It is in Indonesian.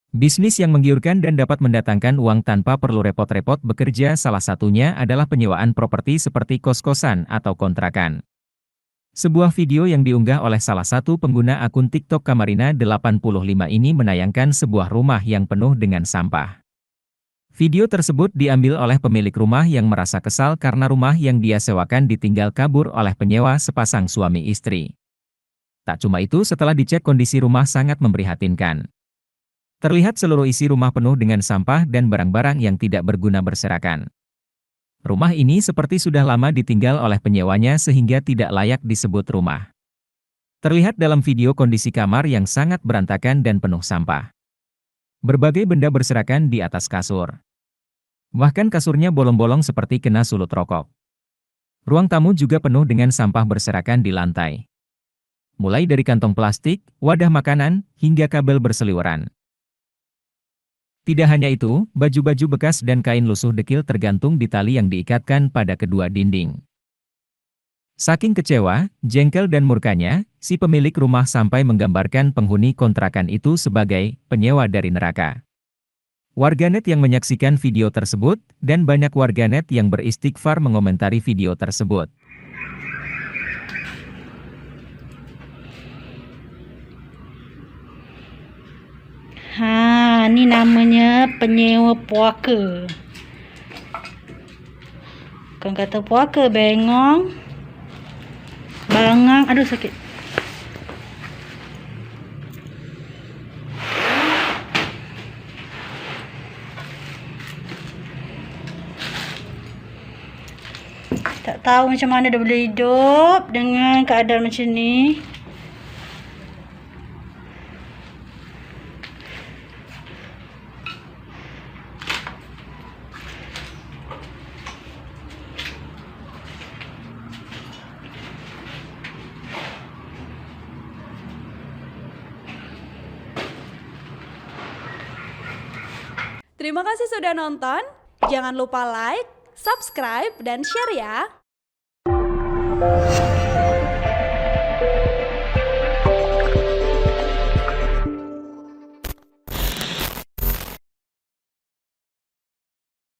Bisnis yang menggiurkan dan dapat mendatangkan uang tanpa perlu repot-repot bekerja, salah satunya adalah penyewaan properti seperti kos-kosan atau kontrakan. Sebuah video yang diunggah oleh salah satu pengguna akun TikTok Kamarina85 ini menayangkan sebuah rumah yang penuh dengan sampah. Video tersebut diambil oleh pemilik rumah yang merasa kesal karena rumah yang dia sewakan ditinggal kabur oleh penyewa sepasang suami istri. Tak cuma itu, setelah dicek kondisi rumah sangat memprihatinkan. Terlihat seluruh isi rumah penuh dengan sampah dan barang-barang yang tidak berguna berserakan. Rumah ini seperti sudah lama ditinggal oleh penyewanya sehingga tidak layak disebut rumah. Terlihat dalam video kondisi kamar yang sangat berantakan dan penuh sampah. Berbagai benda berserakan di atas kasur. Bahkan kasurnya bolong-bolong seperti kena sulut rokok. Ruang tamu juga penuh dengan sampah berserakan di lantai. Mulai dari kantong plastik, wadah makanan, hingga kabel berseliweran. Tidak hanya itu, baju-baju bekas dan kain lusuh dekil tergantung di tali yang diikatkan pada kedua dinding. Saking kecewa, jengkel dan murkanya, si pemilik rumah sampai menggambarkan penghuni kontrakan itu sebagai penyewa dari neraka. Warganet yang menyaksikan video tersebut, dan banyak warganet yang beristighfar mengomentari video tersebut. Ini namanya penyewa puaka. Bukan kata puaka, bengong. Bangang, aduh sakit. Tak tahu macam mana dia boleh hidup dengan keadaan macam ni. Terima kasih sudah nonton. Jangan lupa like, subscribe, dan share ya.